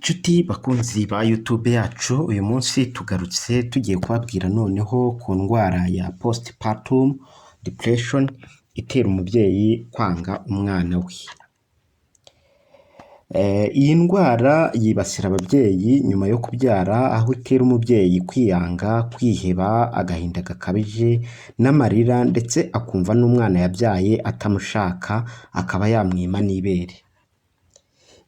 Nshuti bakunzi ba YouTube yacu, uyu munsi tugarutse tugiye kubabwira noneho ku ndwara ya postpartum depression itera umubyeyi kwanga umwana we. Iyi ndwara yibasira ababyeyi nyuma yo kubyara, aho itera umubyeyi kwiyanga, kwiheba, agahinda gakabije n'amarira, ndetse akumva n'umwana yabyaye atamushaka, akaba yamwima n'ibere.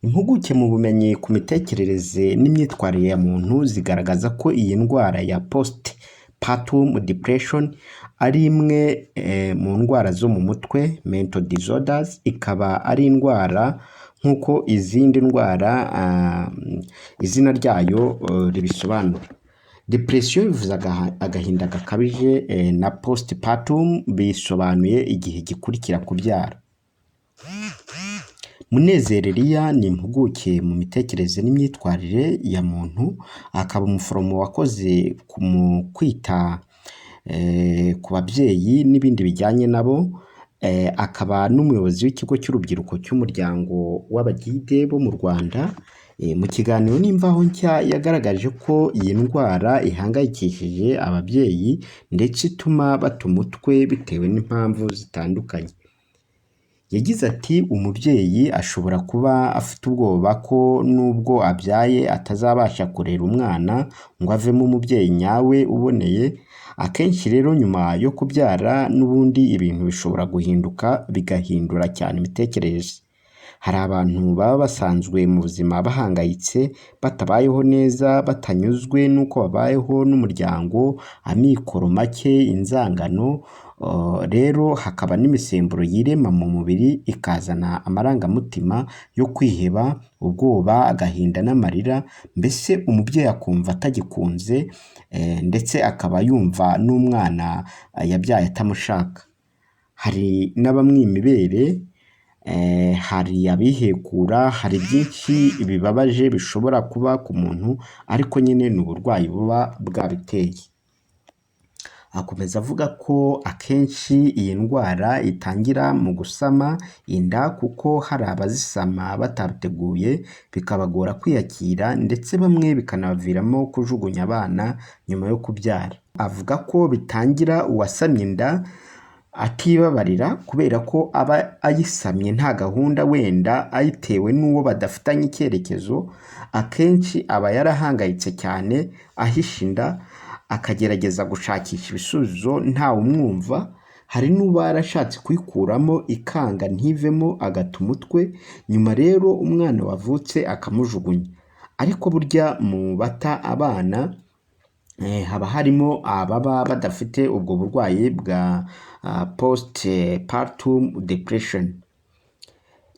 Impuguke mu bumenyi ku mitekerereze n'imyitwarire ya muntu zigaragaza ko iyi ndwara ya postpartum depression ari imwe mu ndwara zo mu mutwe, mental disorders, ikaba ari indwara nk'uko izindi ndwara izina ryayo ribisobanura. Depression bivuze agahinda gakabije, na postpartum bisobanuye igihe gikurikira kubyara. Munezereriya ni impuguke mu mitekerereze n'imyitwarire ya muntu, akaba umuforomo wakoze mu kwita ku babyeyi n'ibindi bijyanye nabo, akaba n'umuyobozi w'ikigo cy'urubyiruko cy'umuryango w'abagide bo mu Rwanda. Mu kiganiro n'imvaho nshya yagaragaje ko iyi ndwara ihangayikishije ababyeyi ndetse ituma bata umutwe bitewe n'impamvu zitandukanye. Yagize ati umubyeyi ashobora kuba afite ubwoba ko nubwo abyaye atazabasha kurera umwana ngo avemo umubyeyi nyawe uboneye. Akenshi rero nyuma yo kubyara n'ubundi ibintu bishobora guhinduka, bigahindura cyane imitekerereze. Hari abantu baba basanzwe mu buzima bahangayitse, batabayeho neza, batanyuzwe n'uko babayeho n'umuryango, amikoro make, inzangano, rero hakaba n'imisemburo yirema mu mubiri ikazana amarangamutima yo kwiheba, ubwoba, agahinda n'amarira, mbese umubyeyi akumva atagikunze, ndetse akaba yumva n'umwana yabyaye atamushaka. Hari n'abamwima ibere, hari abihekura, hari byinshi bibabaje bishobora kuba ku muntu, ariko nyine ni uburwayi buba bwabiteye. Akomeza avuga ko akenshi iyi ndwara itangira mu gusama inda, kuko hari abazisama batabiteguye bikabagora kwiyakira, ndetse bamwe bikanabaviramo kujugunya abana nyuma yo kubyara. Avuga ko bitangira uwasamye inda atibabarira kubera ko aba ayisamye nta gahunda, wenda ayitewe n'uwo badafitanye icyerekezo. Akenshi aba yarahangayitse cyane, ahisha inda, akagerageza gushakisha ibisubizo ntawe umwumva. Hari n'uba yarashatse kuyikuramo ikanga ntivemo, agata umutwe, nyuma rero umwana wavutse akamujugunya. Ariko burya mu bata abana haba harimo ababa badafite ubwo burwayi bwa postpartum depression.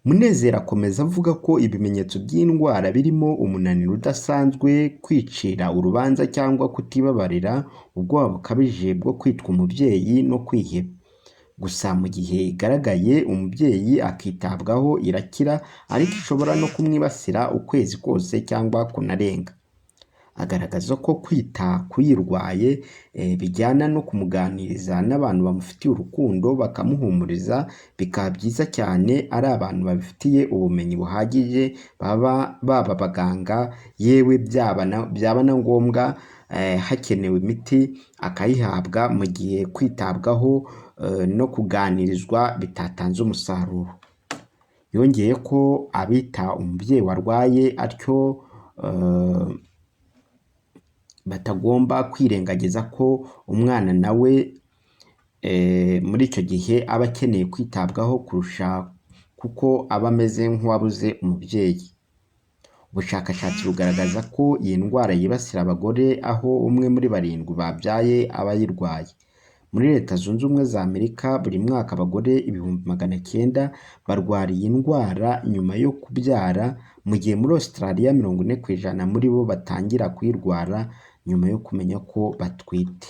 Munezero akomeza avuga ko ibimenyetso by'indwara birimo umunaniro udasanzwe, kwicira urubanza cyangwa kutibabarira, ubwoba bukabije bwo kwitwa umubyeyi no kwiheba. Gusa mu gihe igaragaye umubyeyi akitabwaho irakira, ariko ishobora no kumwibasira ukwezi kose cyangwa kunarenga. Agaragaza ko kwita kuyirwaye bijyana no kumuganiriza n'abantu bamufitiye urukundo, bakamuhumuriza, bikaba byiza cyane ari abantu babifitiye ubumenyi buhagije, baba abaganga, yewe byaba na ngombwa hakenewe imiti akayihabwa mu gihe kwitabwaho no kuganirizwa bitatanze umusaruro. Yongeye ko abita umubyeyi warwaye atyo batagomba kwirengagiza ko umwana nawe muri icyo gihe aba akeneye kwitabwaho kurusha, kuko aba ameze nk'uwabuze umubyeyi. Ubushakashatsi bugaragaza ko iyi ndwara yibasira abagore, aho umwe muri 7 babyaye aba ayirwaye. Muri Leta Zunze Ubumwe za Amerika buri mwaka abagore 900,000 barwara iyi ndwara nyuma yo kubyara, mu gihe muri Australia 40% muri bo batangira kuyirwara nyuma yo kumenya ko batwite.